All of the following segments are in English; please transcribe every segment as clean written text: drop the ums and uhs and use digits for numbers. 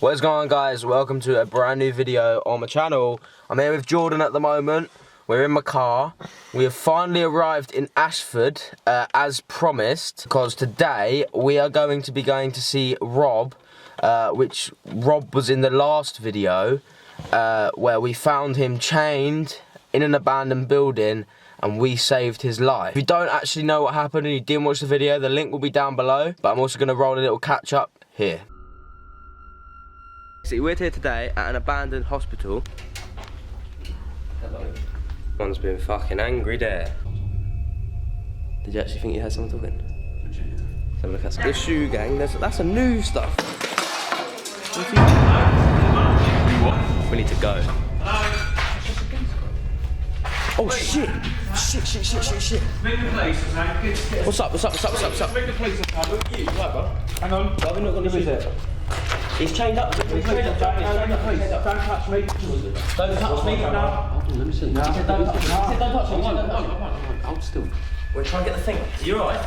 What is going on, guys? Welcome to a brand new video on my channel. I'm here with Jordan at the moment. We're in my car. We have finally arrived in Ashford as promised, because today we are going to see Rob, which Rob was in the last video where we found him chained in an abandoned building and we saved his life. If you don't actually know what happened and you didn't watch the video, the link will be down below, but I'm also going to roll a little catch up here. See, we're here today at an abandoned hospital. Hello. One's been fucking angry there. Did you actually think you heard someone talking? Let's have a look at the shoe gang. That's a new stuff. What? We need to go. Oh shit! Shit! Ring the police, man. What's up? Ring the police, man. You, right, bro? Hang on. Why have we not got the visit? He's chained up. Don't touch me. Don't touch me. No. Let me see. No. He said don't touch me. He said don't touch me. Hold still. We're trying to get the thing. Are you alright?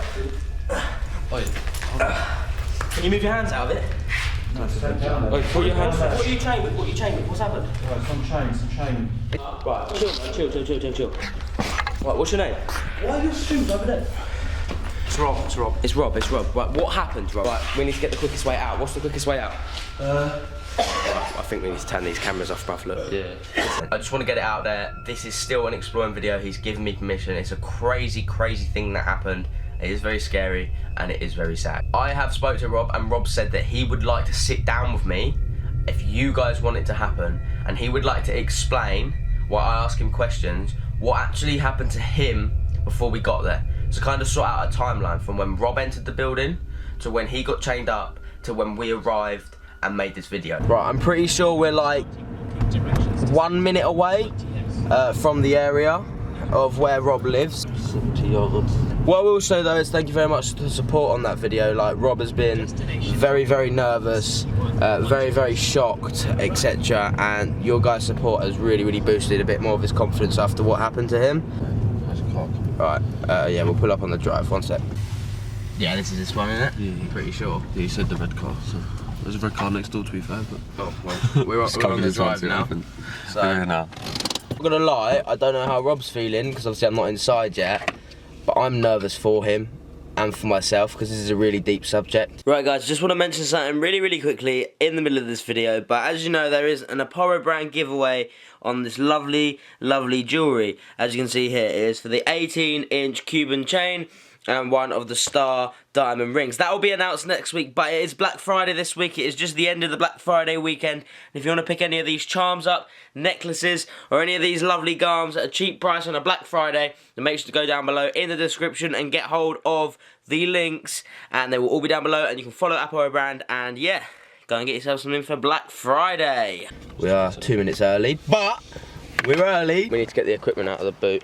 Can you move your hands out of it? No, Put your hands. What are you chained with? What's happened? some chain. Right, chill. Right, what's your name? Why are your shoes over there? It's Rob. Right, what happened, Rob? Right, we need to get the quickest way out. What's the quickest way out? I think we need to turn these cameras off, bruv, look. Yeah. Listen, I just want to get it out there. This is still an exploring video. He's given me permission. It's a crazy thing that happened. It is very scary and it is very sad. I have spoke to Rob and Rob said that he would like to sit down with me if you guys want it to happen, and he would like to explain, while I ask him questions, what actually happened to him before we got there. So kind of sort out a timeline from when Rob entered the building to when he got chained up to when we arrived and made this video. Right, I'm pretty sure we're like 1 minute away from the area of where Rob lives. 70 yards. What I will say though is thank you very much for the support on that video. Like, Rob has been very nervous, very shocked, etc. And your guys' support has really boosted a bit more of his confidence after what happened to him. Right, yeah, we'll pull up on the drive, one sec. Yeah, this is this one, isn't it? Yeah. I'm pretty sure. Yeah, you said the red car, so there's a red car next door, to be fair, but... Oh, well, we're on the drive now. So, I'm not gonna lie, I don't know how Rob's feeling, because obviously I'm not inside yet, but I'm nervous for him and for myself, because this is a really deep subject. Right, guys, just want to mention something really quickly in the middle of this video, but as you know, there is an Apollo brand giveaway on this lovely jewellery. As you can see here, it is for the 18-inch Cuban chain and one of the star diamond rings. That will be announced next week, but it is Black Friday this week. It is just the end of the Black Friday weekend. If you want to pick any of these charms up, necklaces, or any of these lovely garms at a cheap price on a Black Friday, then make sure to go down below in the description and get hold of the links, and they will all be down below, and you can follow Apollo brand, and yeah, go and get yourself something for Black Friday. We are 2 minutes early, but we're early. We need to get the equipment out of the boot.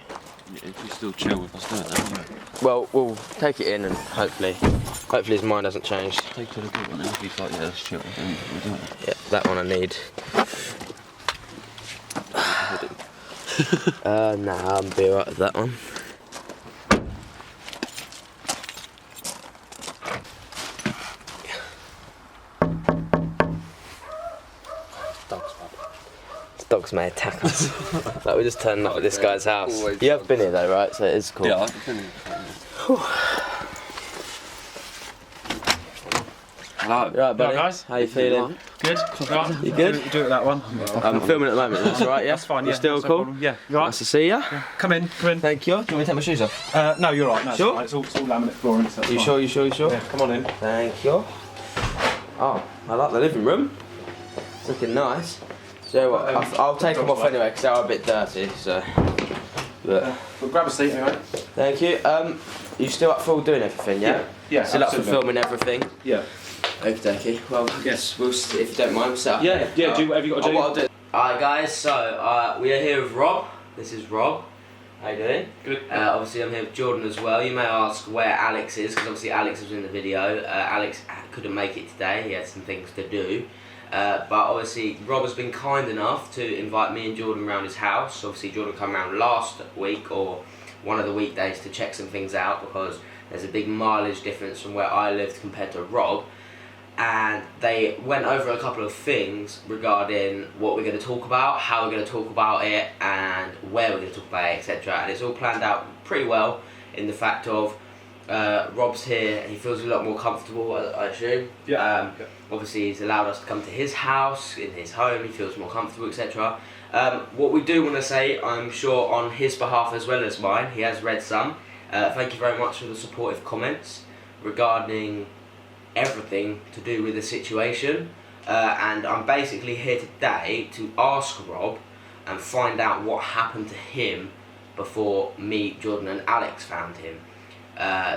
Yeah, if you still chill with us doing that, won't you? Well, we'll take it in and hopefully his mind hasn't changed. Take to the good one, and if he's like, yeah, let's chill, then we'll do it. Yeah, that one I need. Nah, I'll be alright with that one. Dogs may attack us. Like, we just turned up at this guy's house. You have been here though, right? So it is cool. Yeah, I've been here. Hello. You right, buddy? Hello, guys. How you feeling? Good. You good? Do it with that one. I'm filming at the moment. That's alright, yeah? That's fine, You yeah. still That's no cool? problem. Yeah. You alright? Nice to see ya. Yeah. Come in. Thank you. Do you want me to take my shoes off? No, you're right. No, it's Sure? fine. It's all laminate flooring. So You sure? Yeah, come on in. Thank you. Oh, I like the living room. It's looking nice. So what? I'll take them off anyway because they are a bit dirty. So, but We'll grab a seat anyway. thank you. You still up for doing everything? Yeah. Yeah. Still up for absolutely. filming everything? Yeah. Okay. Well, yes. We'll see, if you don't mind. So Yeah. Do whatever you got to do. What I'll do. Alright, guys. So we are here with Rob. This is Rob. How you doing? Good. Obviously, I'm here with Jordan as well. You may ask where Alex is, because obviously Alex was in the video. Alex couldn't make it today. He had some things to do. But obviously, Rob has been kind enough to invite me and Jordan around his house. Obviously, Jordan came around last week, or one of the weekdays, to check some things out, because there's a big mileage difference from where I lived compared to Rob. and they went over a couple of things regarding what we're going to talk about, how we're going to talk about it, and where we're going to talk about it, etc. And it's all planned out pretty well in the fact of Rob's here and he feels a lot more comfortable, I assume. Yeah. Obviously he's allowed us to come to his house, in his home, he feels more comfortable, etc. What we do want to say, I'm sure on his behalf as well as mine, he has read some. Thank you very much for the supportive comments regarding everything to do with the situation, and I'm basically here today to ask Rob and find out what happened to him before me, Jordan and Alex found him.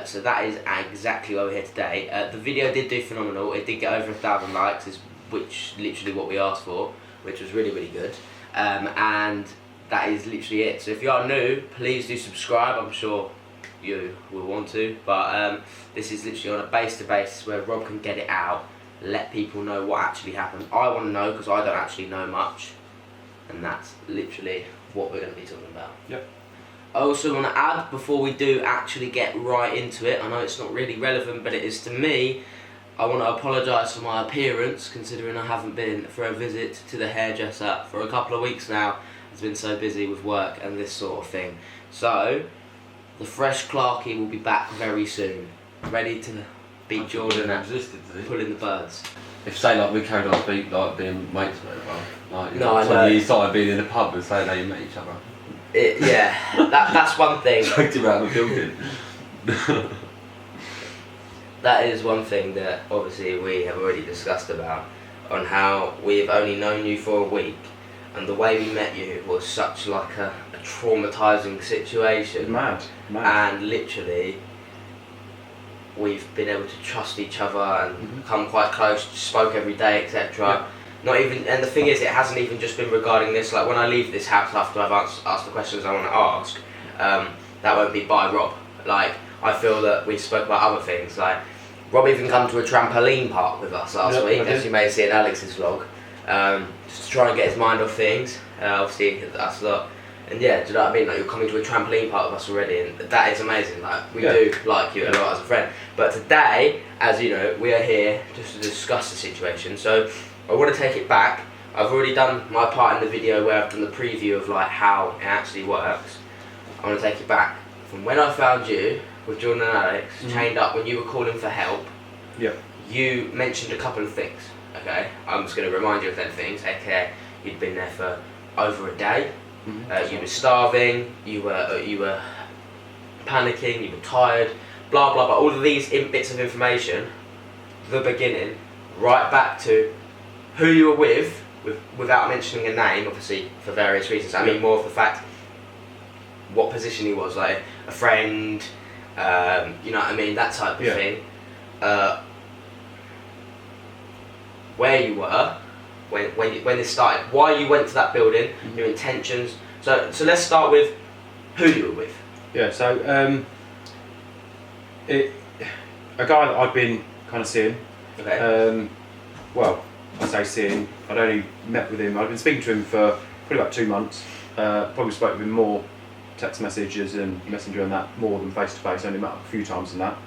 So that is exactly why we're here today. The video did do phenomenal. It did get over 1,000 likes, which literally what we asked for, which was really, really good. And that is literally it. So if you are new, please do subscribe. I'm sure you will want to, but this is literally on a base-to basis where Rob can get it out, let people know what actually happened. I want to know because I don't actually know much, and that's literally what we're going to be talking about. Yep. I also want to add, before we do actually get right into it, I know it's not really relevant, but it is to me, I want to apologise for my appearance, considering I haven't been for a visit to the hairdresser for a couple of weeks now. I've been so busy with work and this sort of thing. So the fresh Clarky will be back very soon, ready to beat Jordan at pulling the birds. If say like we carried on being mates or whatever, like No, I know. you started being in the pub and saying how you met each other. That's one thing. Dragged you around the building. That is one thing that obviously we have already discussed about, on how we've only known you for a week, and the way we met you was such like a traumatising situation. Mad. And literally we've been able to trust each other and come quite close, spoke every day, etc. Yeah. Not even, and the thing is, it hasn't even just been regarding this. Like when I leave this house after I've asked the questions I want to ask, that won't be by Rob. Like I feel that we spoke about other things. Like Rob even come to a trampoline park with us last week, as you may see in Alex's vlog, just to try and get his mind off things. Obviously that's a lot. And yeah, do you know what I mean? Like you're coming to a trampoline park with us already, and that is amazing. Like we do like you a lot as a friend. But today, as you know, we are here just to discuss the situation. So I want to take it back. I've already done my part in the video where I've done the preview of like how it actually works. I want to take it back from when I found you with Jordan and Alex chained up when you were calling for help. Yep. You mentioned a couple of things. Okay, I'm just going to remind you of them things. Okay, you'd been there for over a day. You were starving, you were panicking, you were tired, blah blah blah. All of these bits of information, the beginning, right back to who you were with without mentioning a name, obviously for various reasons. I mean more of the fact what position he was, like a friend, you know what I mean, that type of thing. Where you were. When this started, why you went to that building, your intentions. So let's start with who you were with. Yeah. So a guy that I'd been kind of seeing. Okay. Well, I say seeing. I'd only met with him. I'd been speaking to him for probably about 2 months. Probably spoke with him more text messages and messenger and that more than face to face. Only met up a few times and that.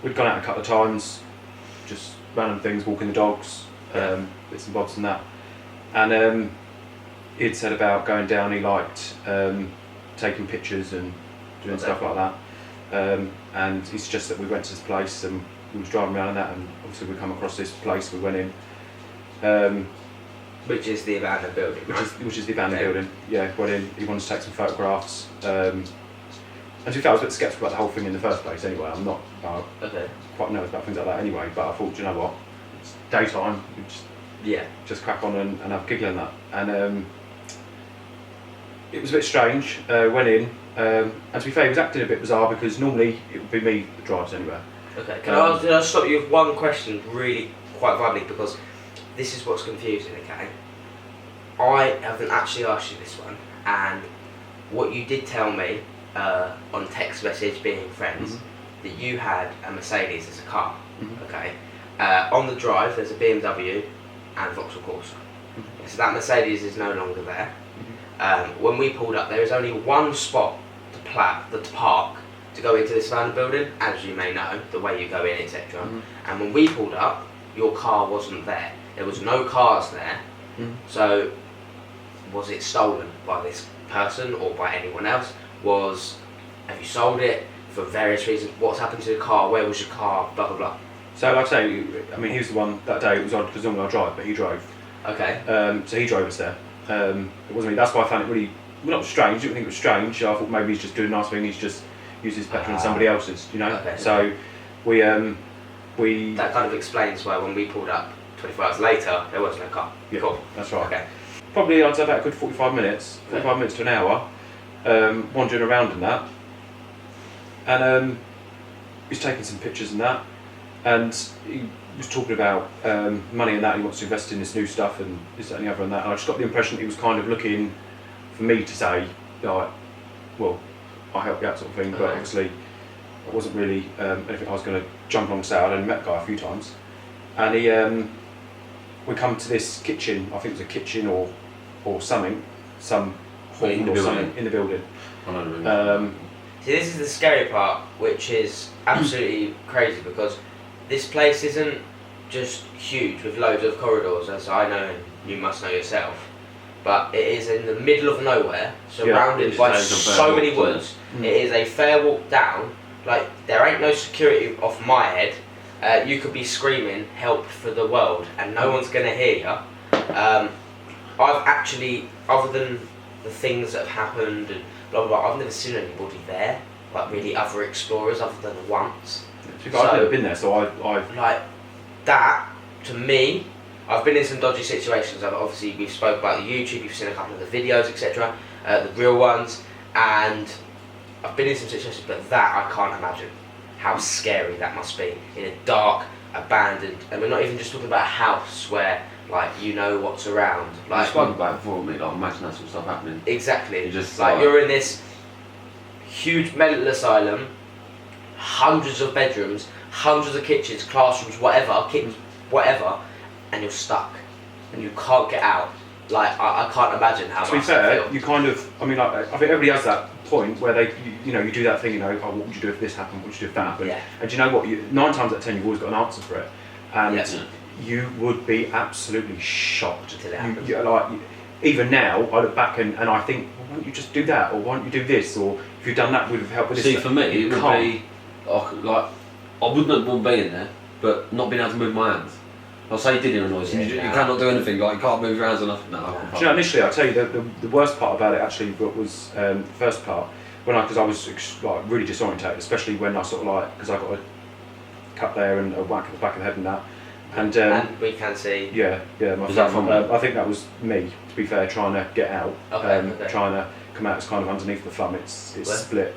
We'd gone out a couple of times, just random things, walking the dogs, bits and bobs and that. And he'd said about going down, he liked taking pictures and doing stuff like that. And he suggested that we went to this place and we was driving around and that, and obviously we come across this place, we went in. Which is the abandoned building, Which is the abandoned building. Yeah, went in, he wanted to take some photographs. And to be fair, I was a bit sceptical about the whole thing in the first place anyway. I'm not quite nervous about things like that anyway, but I thought, do you know what, it's daytime, just crack on and have a giggle in that. And it was a bit strange, went in, and to be fair, he was acting a bit bizarre because normally it would be me that drives anywhere. Okay, can I stop you with one question really quite violently, because this is what's confusing, okay? I haven't actually asked you this one, and what you did tell me on text message, being friends, that you had a Mercedes as a car, okay? On the drive there's a BMW and Vauxhall Corsa. So that Mercedes is no longer there. When we pulled up, there is only one spot to park to go into this abandoned building, as you may know, the way you go in, etc. And when we pulled up, your car wasn't there. There was no cars there. So, was it stolen by this person or by anyone else? Have you sold it for various reasons? What's happened to the car? Where was your car? Blah blah blah. So, like I say, I mean, he was the one that day. It was odd because normally I drive, but he drove. Okay. So he drove us there. It wasn't me. That's why I found it really, well, not strange. I didn't think it was strange. I thought maybe he's just doing a nice thing. He's just used his petrol and somebody else's, you know. Okay. So we. That kind of explains why when we pulled up 24 hours later, there was no car. Yeah, cool. That's right. Okay. Probably I'd say about a good 45 minutes to an hour, wandering around in that, and he's taking some pictures and that, and he was talking about money and that. He wants to invest in this new stuff and this, that, and the other and that. And I just got the impression that he was kind of looking for me to say, like, well, I'll help you out, sort of thing. But obviously, it wasn't really anything I was going to jump alongside. I'd only met the guy a few times, and he. We come to this kitchen. I think it was a kitchen or something, some hall or something in the building. See, this is the scary part, which is absolutely crazy, because this place isn't just huge with loads of corridors, as I know and you must know yourself, but it is in the middle of nowhere, surrounded by so many woods. It is a fair walk down. Like, there ain't no security off my head. You could be screaming help for the world and no one's going to hear you. I've actually, other than the things that have happened and blah blah blah, I've never seen anybody there, like really other explorers, other than once. I've never been there, so I've like that. To me, I've been in some dodgy situations. Obviously, we've spoke about the YouTube. You've seen a couple of the videos, etc., the real ones, and I've been in some situations. But that I can't imagine how scary that must be in a dark, abandoned, and we're not even just talking about a house where, like, you know what's around. Like, you spoke about it before, mate, like, imagine that sort of stuff happening. Exactly. You just like, you're in this huge mental asylum, hundreds of bedrooms, hundreds of kitchens, classrooms, whatever, and you're stuck, and you can't get out. Like, I can't imagine how much. To be fair, you kind of, I mean, like, I think everybody has that point where they, you do that thing, oh, what would you do if this happened? What would you do if that happened? Yeah. And do you know what? 9 times out of 10, you've always got an answer for it, and you would be absolutely shocked. Until it happens. Like, even now, I look back and I think, well, why don't you just do that, or why don't you do this, or if you've done that, would have helped with this. See, for me, it would be like, I wouldn't want to be in there, but not being able to move my hands. I'll say you did hear a noise. You cannot do anything. Like, you can't move your hands or nothing. No. Do you know, initially, I'll tell you the worst part about it actually was the first part, because I was like really disorientated, especially when I sort of like, because I got a cut there and a whack at the back of the head and that, and we can see. Yeah. Was that from I think that was me. To be fair, trying to get out, trying to come out. It's kind of underneath the thumb. It's split,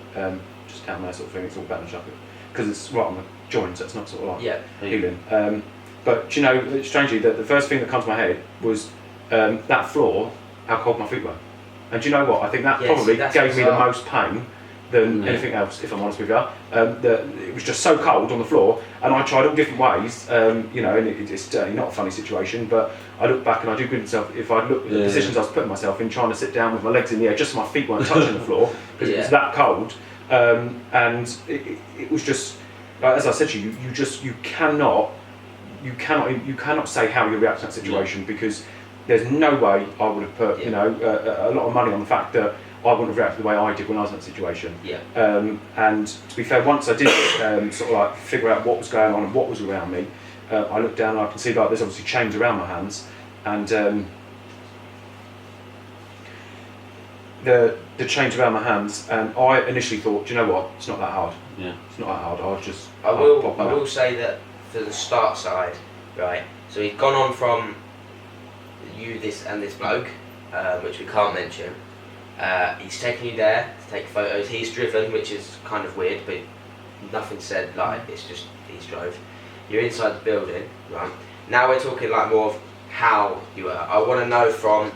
just down there, sort of thing. It's all bandaged up because it's right on the joint, so it's not sort of like healing. But you know, strangely, the first thing that comes to my head was that floor, how cold my feet were. And do you know what? I think that probably gave me the most pain than anything else, if I'm honest with you. It was just so cold on the floor, and I tried all different ways, you know, and it's not a funny situation, but I look back and I do good myself, if I look at the positions I was putting myself in, trying to sit down with my legs in the air, just so my feet weren't touching the floor, because it was that cold, and it was just, like, as I said to you, you cannot say how you react to that situation, because there's no way I would have put, you know, a lot of money on the fact that I wouldn't have reacted the way I did when I was in that situation. And to be fair, once I did sort of like figure out what was going on and what was around me, I looked down and I can see like there's obviously chains around my hands, and the chains around my hands, and I initially thought, do you know what? It's not that hard. It's not that hard. I will say that for the start side, right? So he'd gone on from this bloke, which we can't mention. He's taken you there to take photos. He's driven, which is kind of weird, but nothing said. Like, it's just he's drove. You're inside the building, right? Now we're talking like more of how you were. I want to know from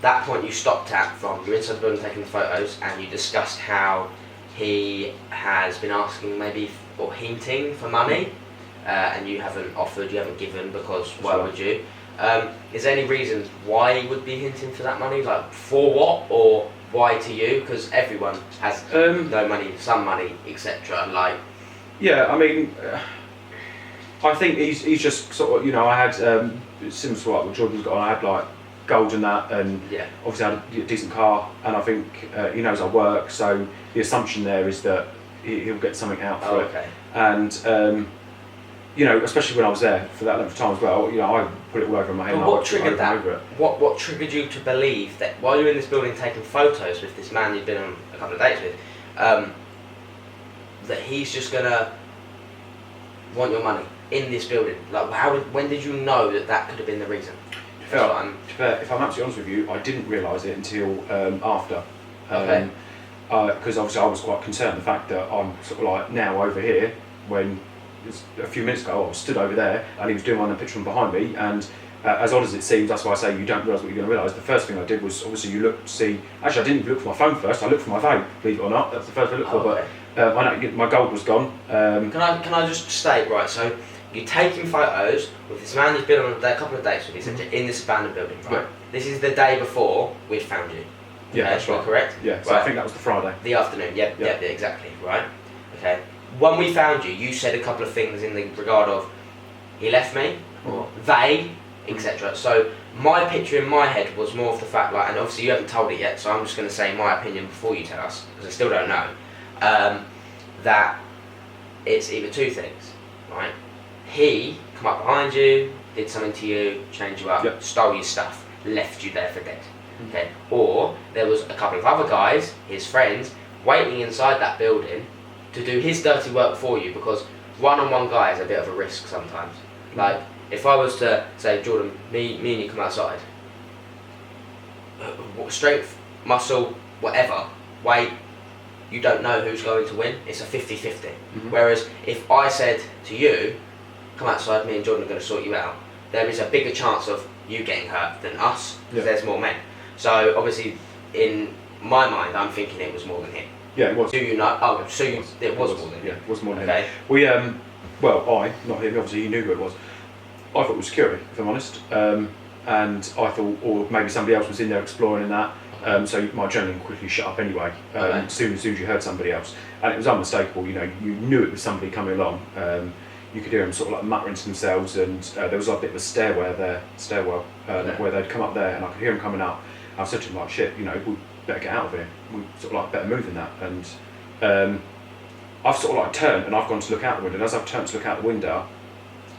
that point you stopped at, from you're inside the building taking the photos, and you discussed how he has been asking maybe or hinting for money, and you haven't offered, you haven't given, because why would you? Is there any reasons why he would be hinting for that money? Like, for what, or why to you? Because everyone has no money, some money, etc. Like, yeah, I mean, I think he's just sort of, you know, I had similar to what Jordan's got. I had like gold and that, and obviously I had a decent car, and I think he knows I work, so the assumption there is that he'll get something out for it. And you know, especially when I was there for that length of time as well, you know, I put it all over my head. But and what I triggered that? Over it. What triggered you to believe that while you're in this building taking photos with this man you've been on a couple of dates with, that he's just gonna want your money in this building? Like, when did you know that could have been the reason? If I'm absolutely honest with you, I didn't realise it until after. Okay. Because obviously I was quite concerned the fact that I'm sort of like now over here when a few minutes ago I was stood over there and he was doing one picture from behind me, and as odd as it seems, that's why I say you don't realise what you're going to realise. The first thing I did was obviously you look to see. Actually, I didn't even look for my phone first. I looked for my vape. Believe it or not, that's the first thing I looked for. Okay. But I know my gold was gone. Can I just state, right? So you're taking photos with this man you've been on a couple of dates with, in this abandoned building, right? Yeah. This is the day before we found you. Yeah, okay? that's right. Correct. Yeah. So right. I think that was the Friday. The afternoon. Yeah, exactly. Right. Okay. When we found you, you said a couple of things in the regard of he left me, or they, etc. So my picture in my head was more of the fact, like, and obviously you haven't told it yet, so I'm just going to say my opinion before you tell us, because I still don't know, that it's either two things, right? He come up behind you, did something to you, changed you up, stole your stuff, left you there for dead. Okay. Or there was a couple of other guys, his friends, waiting inside that building to do his dirty work for you, because one-on-one guy is a bit of a risk sometimes. Like, if I was to say, Jordan, me and you come outside, strength, muscle, whatever, weight, you don't know who's going to win. It's a 50-50. Whereas if I said to you, come outside, me and Jordan are going to sort you out, there is a bigger chance of you getting hurt than us, because there's more men. So obviously, in my mind, I'm thinking it was more than him. Yeah, it was. Do you know? Oh, so it was more than him. Yeah, it was more than him. We well, not him. Obviously, he knew who it was. I thought it was security, if I'm honest. And I thought, or maybe somebody else was in there exploring in that. So my adrenaline quickly shut up anyway. As soon as you heard somebody else, and it was unmistakable. You know, you knew it was somebody coming along. You could hear them sort of like muttering to themselves, and there was like a bit of a stairwell where they'd come up there, and I could hear them coming up. I said to him like, shit, you know, we better get out of here. We sort of like better move in that. And I've sort of like turned and I've gone to look out the window. And as I've turned to look out the window,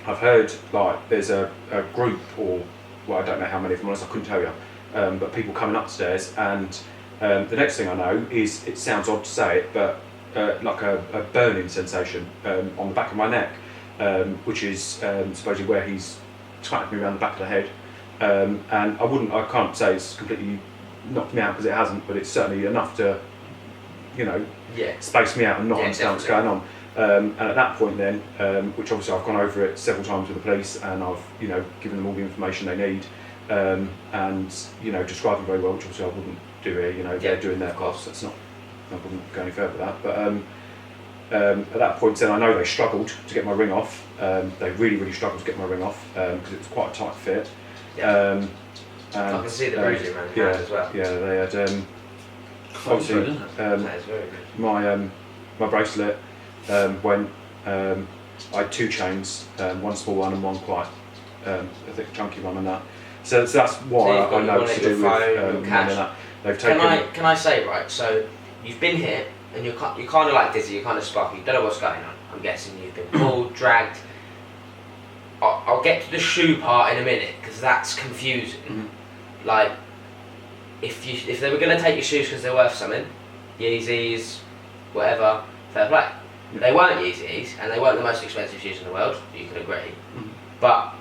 I've heard like there's a group, or well, I don't know how many, if I'm honest, I couldn't tell you. But people coming upstairs, and the next thing I know is, it sounds odd to say it, but like a burning sensation on the back of my neck, which is supposedly where he's slapped me around the back of the head. And I can't say it's completely knocked me out, because it hasn't, but it's certainly enough to, you know, space me out and not understand what's going on. And at that point then, which obviously I've gone over it several times with the police, and I've, you know, given them all the information they need, and, you know, described them very well, which obviously I wouldn't do here, you know, they're doing their costs, that's not, I wouldn't go any further with that, but at that point then I know they struggled to get my ring off. They really struggled to get my ring off, because it was quite a tight fit. And I can see the bruising around your hand as well. Yeah, they had obviously my bracelet went. I had two chains, one small one and one quite a thick chunky one, and that. So that's why I know to do with money and that. They've taken. Can I say, right? So you've been here and you're kind of like dizzy, you're kind of sparky, you don't know what's going on. I'm guessing you've been pulled, dragged. I'll get to the shoe part in a minute, because that's confusing. Like, if they were going to take your shoes because they're worth something, Yeezys, whatever, fair play. They weren't Yeezys, and they weren't the most expensive shoes in the world, you can agree. But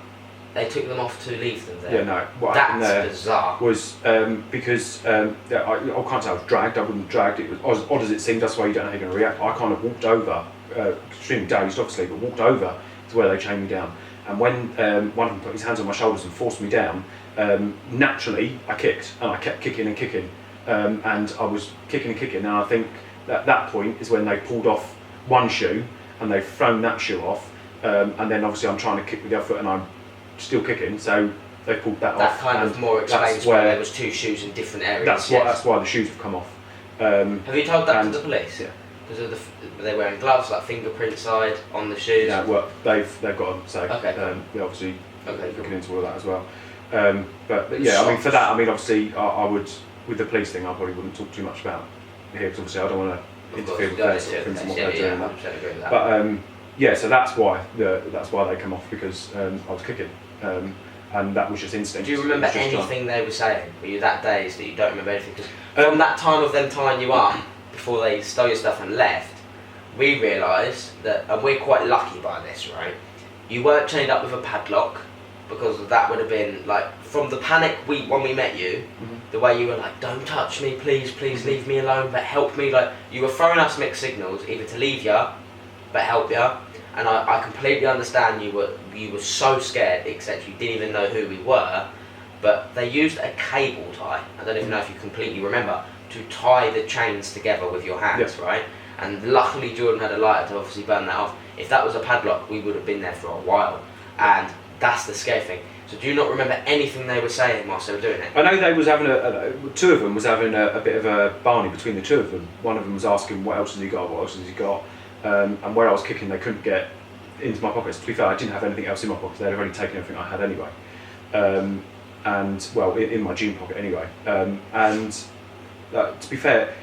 they took them off to leave them there. Yeah, no. What happened there bizarre. Was because I can't say I was dragged. I wasn't dragged. It was as odd as it seemed. That's why you don't know how you're going to react. I kind of walked over, extremely dazed, obviously, but walked over to where they chained me down. And when one of them put his hands on my shoulders and forced me down, naturally I kicked, and I kept kicking and kicking, and I was kicking and kicking. And I think at that point is when they pulled off one shoe and they've thrown that shoe off, and then obviously I'm trying to kick with the other foot and I'm still kicking. So pulled that off. That kind of more explains why there was 2 shoes in different areas. That's why the shoes have come off. Have you told that to the police? Yeah. Because they're wearing gloves, like fingerprint side on the shoes. Yeah, well, they've got to say. Okay. We're obviously looking into all of that as well. But yeah, I mean, for that, I mean, obviously, I would, with the police thing, I probably wouldn't talk too much about here because obviously I don't want to interfere with their sort of things and what they're doing. Agree with that. But so that's why they come off, because I was kicking. And that was just instinct. Do you remember anything they were saying? Were you that dazed that you don't remember anything? Because from that time of them tying you up before they stole your stuff and left, we realised that, and we're quite lucky by this, right? You weren't chained up with a padlock, because that would have been like, from the panic when we met you, the way you were like, don't touch me, please leave me alone, but help me. Like, you were throwing us mixed signals, either to leave you, but help you. And I completely understand you were so scared, except you didn't even know who we were. But they used a cable tie, I don't even know if you completely remember, to tie the chains together with your hands, right? And luckily Jordan had a lighter to obviously burn that off. If that was a padlock, we would have been there for a while. And that's the scary thing. So do you not remember anything they were saying whilst they were doing it? I know they was having two of them was having a bit of a barney between the two of them. One of them was asking what else has he got, and where I was kicking they couldn't get into my pockets. To be fair, I didn't have anything else in my pockets. They'd already taken everything I had anyway, and well, in my jean pocket anyway. And to be fair,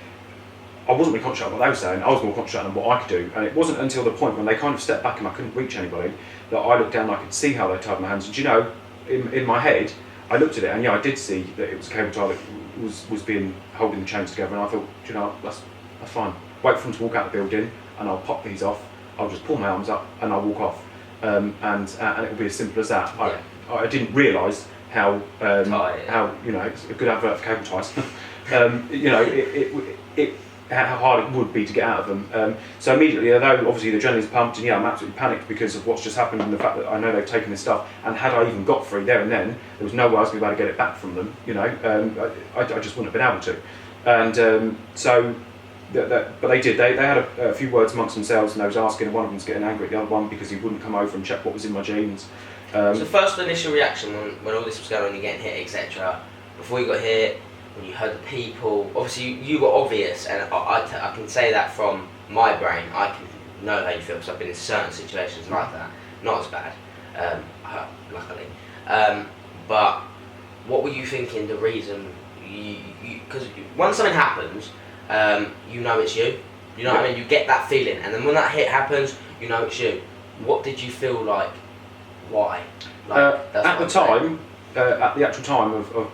I wasn't really conscious of what they were saying. I was more conscious on what I could do. And it wasn't until the point when they kind of stepped back and I couldn't reach anybody that I looked down and I could see how they tied my hands. And do you know, in my head, I looked at it and yeah, I did see that it was a cable tie that was being holding the chains together. And I thought, do you know, that's fine. Wait for them to walk out the building and I'll pop these off. I'll just pull my arms up and I'll walk off. And it will be as simple as that. I didn't realise how you know, it's a good advert for cable ties. You know, how hard it would be to get out of them. So immediately, although obviously the adrenaline's pumped, and yeah, I'm absolutely panicked because of what's just happened and the fact that I know they've taken this stuff. And had I even got free there and then, there was no way I was going to be able to get it back from them. You know, I just wouldn't have been able to. And but they did. They had a few words amongst themselves, and they was asking. One of them's getting angry at the other one because he wouldn't come over and check what was in my jeans. So first initial reaction when all this was going on, you're getting hit, etc. Before you got hit, when you heard the people, obviously you were obvious, and I can say that from my brain. I can know how you feel because I've been in certain situations like that. Not as bad, luckily. But what were you thinking? The reason because once something happens, you know it's you. You know what I mean? You get that feeling, and then when that hit happens, you know it's you. What did you feel like? Why? At the actual time of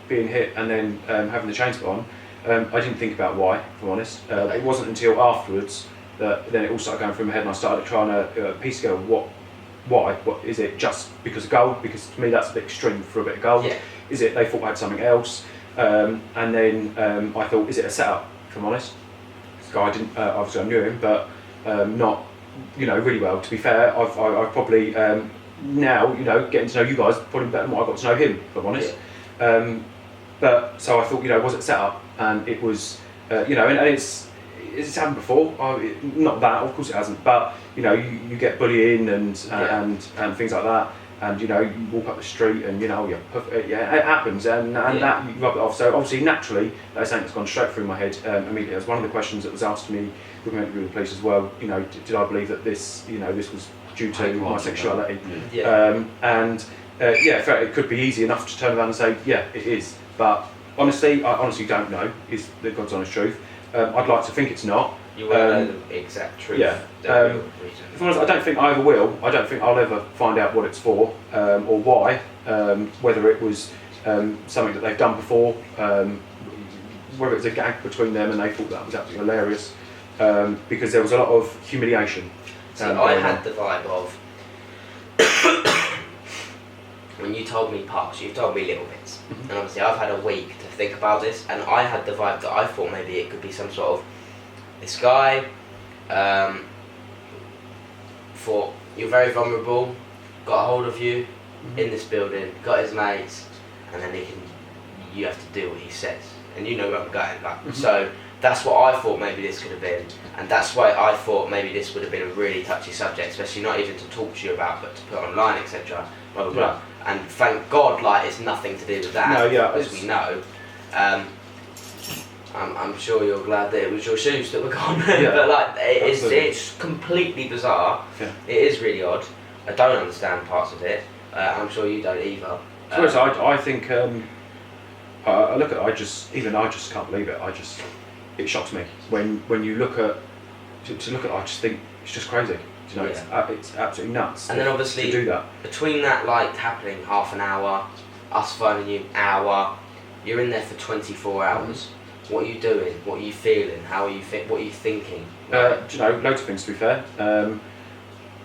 being hit and then having the chains put on, I didn't think about why, if I'm honest. It wasn't until afterwards that then it all started going through my head and I started trying to piece together why. What is it? Just because of gold? Because to me that's a bit extreme for a bit of gold. Yeah. Is it they thought I had something else? And then I thought, is it a setup, if I'm honest? This guy didn't, obviously I knew him, but not, you know, really well. To be fair, I've probably, now, you know, getting to know you guys probably better than what I got to know him, if I'm honest. Yeah. But so I thought, you know, was it set up? And it was, you know, and it's happened before. Not that, of course it hasn't. But you know, you get bullying and things like that. And you know, you walk up the street and you know, it happens. And that you rub it off. So obviously, naturally, that's something that's gone straight through my head immediately. It was one of the questions that was asked to me when we went through the police as well. You know, did I believe that this, you know, this was due to my sexuality? Yeah. It could be easy enough to turn around and say, yeah, it is. But honestly, I honestly don't know, is the God's honest truth. I'd like to think it's not. You won't know the exact truth. Yeah. If I'm honest, I don't think I ever will. I don't think I'll ever find out what it's for or why. Whether it was something that they've done before, whether it's a gag between them and they thought that was absolutely hilarious, because there was a lot of humiliation. See, I had the vibe of when you told me parts, you told me little bits, and obviously I've had a week to think about this, and I had the vibe that I thought maybe it could be some sort of, this guy thought you're very vulnerable, got a hold of you in this building, got his mates, and then you have to do what he says, and you know where I'm going, like, so that's what I thought maybe this could have been, and that's why I thought maybe this would have been a really touchy subject, especially not even to talk to you about, but to put online, etc. Blah blah blah. And thank God, like it's nothing to do with that, as we know. I'm sure you're glad that it was your shoes that were gone, but like it's completely bizarre. Yeah. It is really odd. I don't understand parts of it. I'm sure you don't either. I think I look at it, I just can't believe it. It shocks me when you look at to look at it, I just think it's just crazy. You know, it's absolutely nuts. And then obviously to do that. Between that like happening half an hour, us phoning you hour, you're in there for 24 hours. What are you doing? What are you feeling? How are you what are you thinking? Do you know, loads of things to be fair.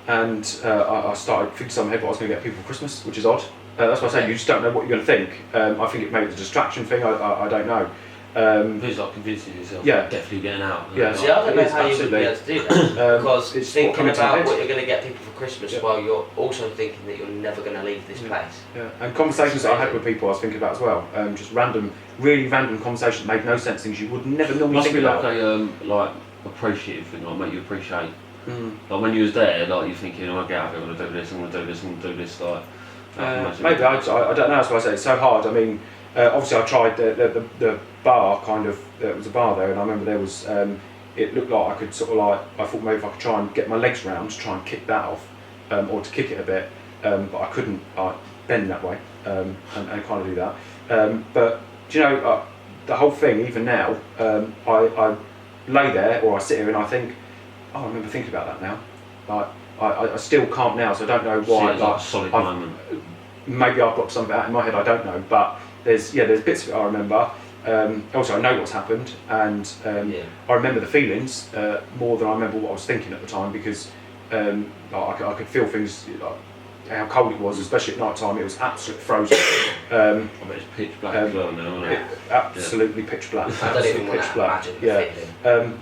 I started thinking some head what I was going to get people for Christmas, which is odd. That's what I say. You just don't know what you're going to think. I think it maybe it's a distraction thing. I don't know. It's like convincing yourself. Yeah. Definitely getting out. Yeah. See, I don't know how you would be able to do that because it's thinking about what you're going to get people for Christmas while you're also thinking that you're never going to leave this place. Yeah. And conversations that I had with people, I was thinking about as well. Just really random conversations that made no sense. Things you would never normally think about. Must be like a appreciative thing, like make you appreciate. Like when you was there, like you're thinking, oh, I get out, I'm going to do this, I'm going to do this, I'm going to do this. Like maybe I don't know. That's why I say it's so hard. I mean, obviously I tried the bar kind of. There was a bar there, and I remember there was. It looked like I could sort of like. I thought maybe if I could try and get my legs round to try and kick that off, or to kick it a bit, but I couldn't bend that way and kind of do that. But do you know the whole thing? Even now, I lay there or I sit here and I think, oh, I remember thinking about that now. Like I still can't now, so I don't know why. Like a solid moment. Maybe I've got something out in my head. I don't know, but there's bits of it I remember. Also, I know what's happened, and I remember the feelings more than I remember what I was thinking at the time because I could feel things like how cold it was, especially at night time. It was absolutely frozen. I bet it's pitch black as well now, isn't it? Absolutely pitch black. I don't even want to imagine the feeling.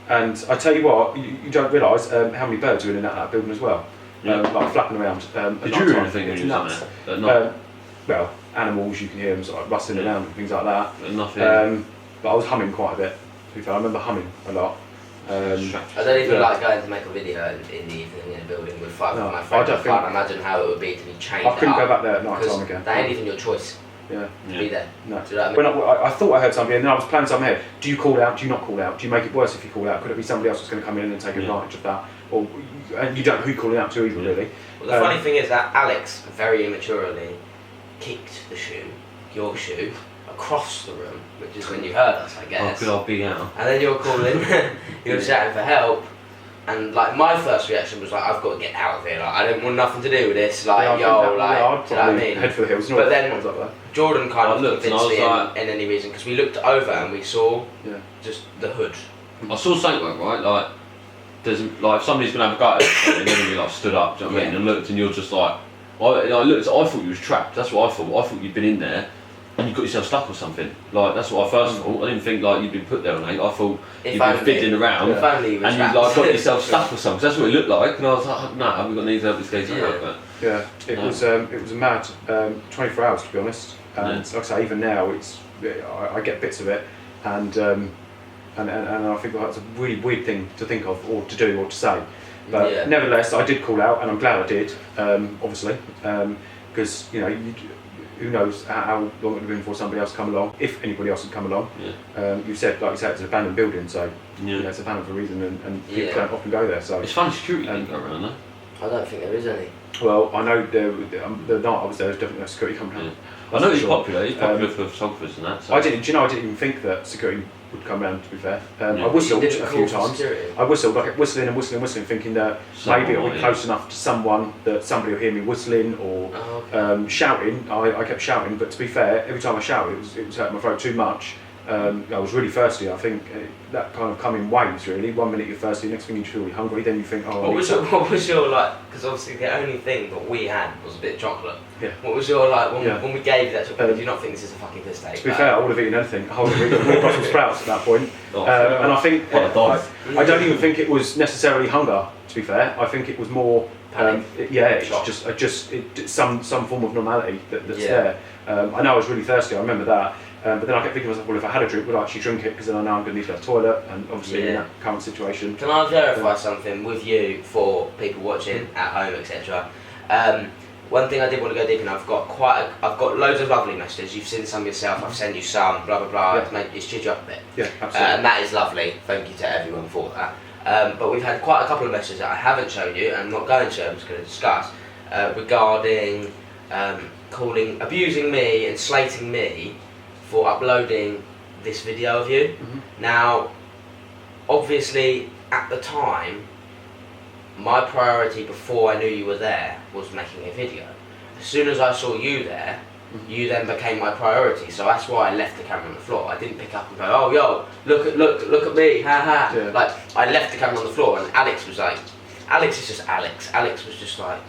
And I tell you what, you don't realise how many birds are in and out of that building as well, like flapping around. Did you hear anything when you was in there? Well, animals, you can hear them sort of like rustling around and things like that. But nothing. But I was humming quite a bit. To be fair, I remember humming a lot. I don't even like going to make a video in the evening in a building with five of my friends. I can't imagine how it would be to be chained up. I couldn't go back there at night time again. That ain't even your choice. To be there. No. Do you know what I mean? When I thought I heard something, and then I was planning something here. Do you call out? Do you not call out? Do you make it worse if you call out? Could it be somebody else that's going to come in and take advantage of that? Or and you don't know who you're calling out to either, really. Well, the funny thing is that Alex very immaturely kicked your shoe, across the room, which is when you heard us, I guess. Oh, good old big out. And then you're calling, you're shouting for help. And like my first reaction was like, I've got to get out of here. Like I don't want nothing to do with this. Like do you know what I mean? Head for the hills. But then Jordan kind of looked convinced me in any reason because we looked over and we saw just the hood. I saw something right. Like there's like if somebody's gonna have a go at it, and then we like stood up. Do you know what I mean? And looked, and you're just like, I looked. I thought you was trapped. That's what I thought. I thought you'd been in there. And you got yourself stuck or something. Like that's what I first thought. I didn't think like you'd been put there, mate. I thought you'd been fiddling around and you like got yourself stuck or something. That's what it looked like. And I was like, no, we've got need to help this guy out. But it was a mad 24 hours to be honest. And like I say, even now I get bits of it, and I think that's a really weird thing to think of or to do or to say. But nevertheless, I did call out, and I'm glad I did. Obviously, because you know. Who knows how long it would have been before somebody else come along, if anybody else had come along. You said, like you said, it's an abandoned building, so you know, it's abandoned for a reason, and people don't often go there. So it's fun security didn't go around there. I don't think there is any. Well, I know the night I was there, there's definitely no security coming around. I know he's popular. He's popular for photographers and that. So. I didn't even think that security would come around. To be fair, I whistled a few times. I whistled, like whistling and whistling and whistling, thinking that maybe it'll be close enough to someone that somebody will hear me whistling or shouting. I kept shouting, but to be fair, every time I shouted, it was hurting my throat too much. I was really thirsty. I think that kind of come in waves really. 1 minute you're thirsty, next thing you feel really hungry, then you think, oh. What was your like? Because obviously the only thing that we had was a bit of chocolate. Yeah. What was your like when we gave you that chocolate? Do you not think this is a fucking piss take? To be fair, I would have etten anything. I would have eaten more Brussels sprouts at that point. And I think I don't even think it was necessarily hunger. To be fair, I think it was more. It's just some form of normality that's there. I know I was really thirsty. I remember that. But then I kept thinking to myself, well, if I had a drink, would I actually drink it? Because then I know I'm going to need to go to the toilet, and obviously in that current situation. Can I verify something with you for people watching at home, etc.? One thing I did want to go deep in, I've got loads of lovely messages. You've seen some yourself. I've sent you some. Blah blah blah. It's cheered you up a bit. Yeah, absolutely. And that is lovely. Thank you to everyone for that. But we've had quite a couple of messages that I haven't shown you, and I'm not going to. I'm just going to discuss regarding abusing me and slating me for uploading this video of you. Now, obviously, at the time, my priority before I knew you were there was making a video. As soon as I saw you there, you then became my priority. So that's why I left the camera on the floor. I didn't pick up and go, oh yo, look at me, ha ha. Yeah. Like, I left the camera on the floor, and Alex was like, Alex is just Alex. Alex was just like,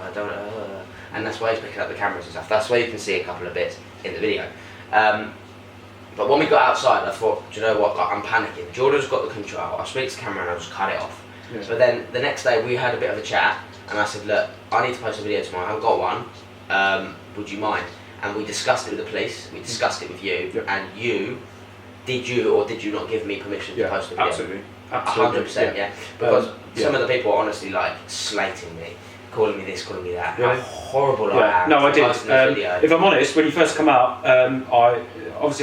I don't know. And that's why he's picking up the cameras and stuff. That's why you can see a couple of bits in the video. But when we got outside, I thought, do you know what, like, I'm panicking. Jordan's got the control. I'll speak to the camera and I'll just cut it off. Yeah. But then the next day we had a bit of a chat, and I said, look, I need to post a video tomorrow. I haven't got one. Would you mind? And we discussed it with the police. We discussed it with you. Yep. And did you or did you not give me permission to post a video? Absolutely. 100%, yeah. Because some of the people are honestly like slating me, calling me this, calling me that. How horrible I am. No, I did. Posting this video. If I'm honest, when you first come out, I've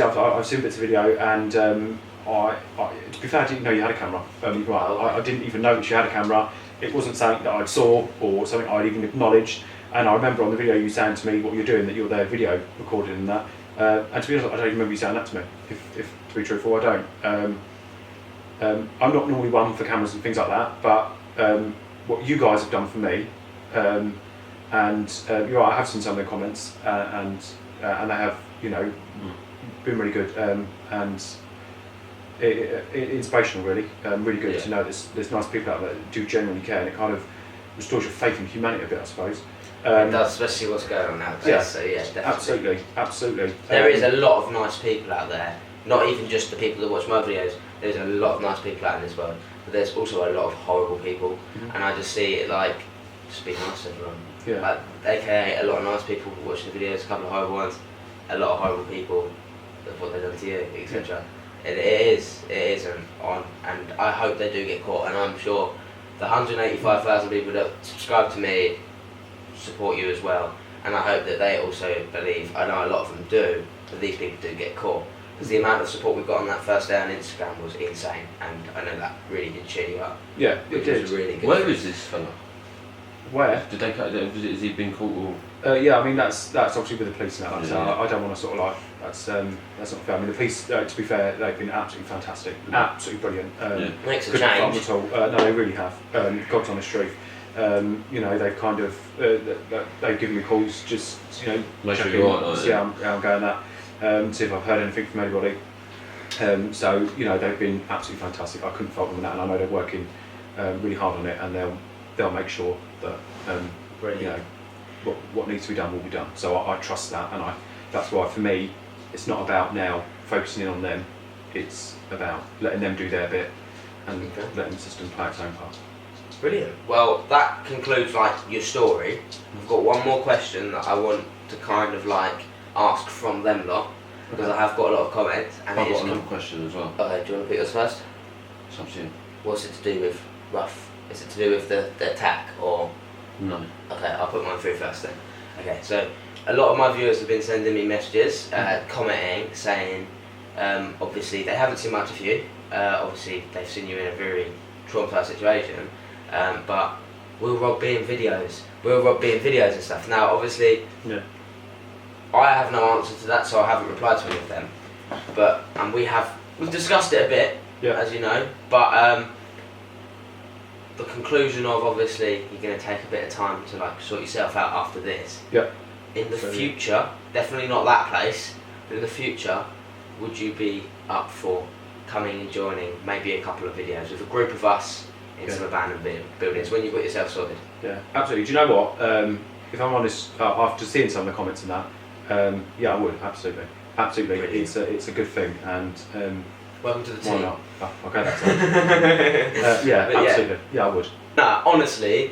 seen bits of video, and to be fair, I didn't know you had a camera. I didn't even know that you had a camera. It wasn't something that I saw or something I'd even acknowledged. And I remember on the video you saying to me what you're doing, that you're there video recording and that. And to be honest, I don't even remember you saying that to me. If to be truthful, I don't. I'm not normally one for cameras and things like that, but what you guys have done for me, and you're right, I have seen some of the comments, and they have, been really good, and inspirational, really. Really good to know there's nice people out there that do genuinely care, and it kind of restores your faith in humanity a bit, I suppose. It does, especially what's going on nowadays. Yeah, so yeah, definitely. Absolutely. There is a lot of nice people out there. Not even just the people that watch my videos. There's a lot of nice people out in this world, but there's also a lot of horrible people, and I just see it like, just be nice to everyone. Yeah. Like, AKA a lot of nice people watching the videos, a couple of horrible ones, a lot of horrible people of what they've done to you, etc. It is, and I hope they do get caught, and I'm sure the 185,000 people that subscribe to me support you as well, and I hope that they also believe, I know a lot of them do, that these people do get caught, because the amount of support we got on that first day on Instagram was insane, and I know that really did cheer you up. Yeah, it did. Was really good. Where is this fella? Where? Did they? Has he been caught? Yeah, I mean that's obviously with the police now. So I don't want to sort of like that's not fair. I mean the police, to be fair, they've been absolutely fantastic, absolutely brilliant. Makes a couldn't fault change. them at all. No, they really have. God's honest truth. They've kind of they've given me calls, just Make sure checking, you're right, see how I'm going that, see if I've heard anything from anybody. So they've been absolutely fantastic. I couldn't fault them on that, and I know they're working really hard on it, and they'll make sure that what needs to be done will be done. So I trust that, and that's why for me it's not about now focusing in on them. It's about letting them do their bit and letting the system play its own part. Brilliant. Well, that concludes your story. I've got one more question that I want to kind of ask from them lot, because I have got a lot of comments, and I've got another question as well. Okay, do you want to pick yours first? It's up to you. What's it to do with rough? Is it to do with the attack, or? No. Okay, I'll put mine through first then. Okay, so a lot of my viewers have been sending me messages, commenting, saying, obviously they haven't seen much of you, obviously they've seen you in a very traumatised situation, but will Rob be in videos? Will Rob be in videos and stuff? Now, obviously, I have no answer to that, so I haven't replied to any of them, but we've discussed it a bit, as you know, but the conclusion of, obviously, you're going to take a bit of time to sort yourself out after this. In the future, definitely not that place, but in the future, would you be up for coming and joining maybe a couple of videos with a group of us in some abandoned buildings when you've got yourself sorted? Yeah, absolutely. Do you know what? If I'm honest, after seeing some of the comments and that, I would, absolutely. Absolutely. It's a good thing, and welcome to the team. Why not? Oh, okay, that's it. Absolutely. Yeah, I would. Nah, honestly,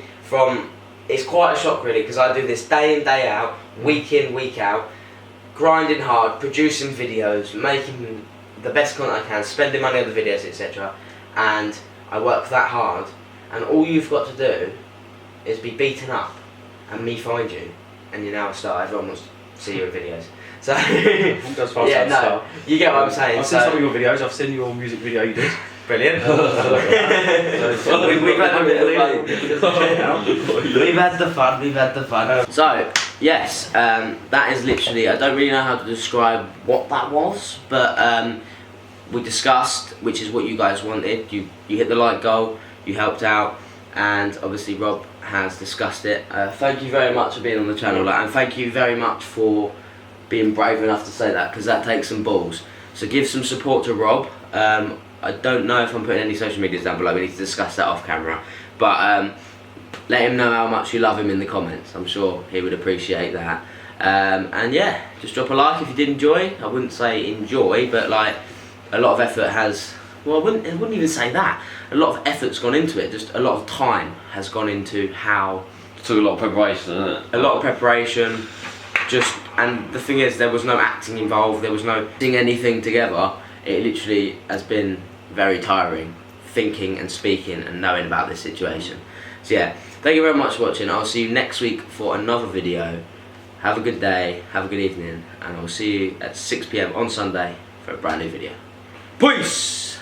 it's quite a shock really, because I do this day in, day out, week in, week out. grinding hard, producing videos, making the best content I can, spending money on the videos, etc. And I work that hard, and all you've got to do is be beaten up and me find you, and you're now a star. Everyone wants to see your videos. So yeah, no, you get what I'm saying. I've seen some of your videos. I've seen your music video you did. Brilliant. We've had the fun. So yes, that is literally. I don't really know how to describe what that was, but we discussed, which is what you guys wanted. You hit the like goal. You helped out, and obviously Rob has discussed it. Thank you very much for being on the channel, and thank you very much for being brave enough to say that, because that takes some balls. So give some support to Rob. I don't know if I'm putting any social medias down below. We need to discuss that off camera, but let him know how much you love him in the comments. I'm sure he would appreciate that. And yeah, just drop a like if you did enjoy. I wouldn't say enjoy, but like a lot of effort has. Well, I wouldn't even say that. A lot of effort's gone into it. Just a lot of time has gone into how. It took a lot of preparation, didn't it? A lot of preparation. And the thing is, there was no acting involved. There was no putting anything together. It literally has been very tiring, thinking and speaking and knowing about this situation. So yeah, thank you very much for watching. I'll see you next week for another video. Have a good day, have a good evening, and I'll see you at 6 PM on Sunday for a brand new video. Peace!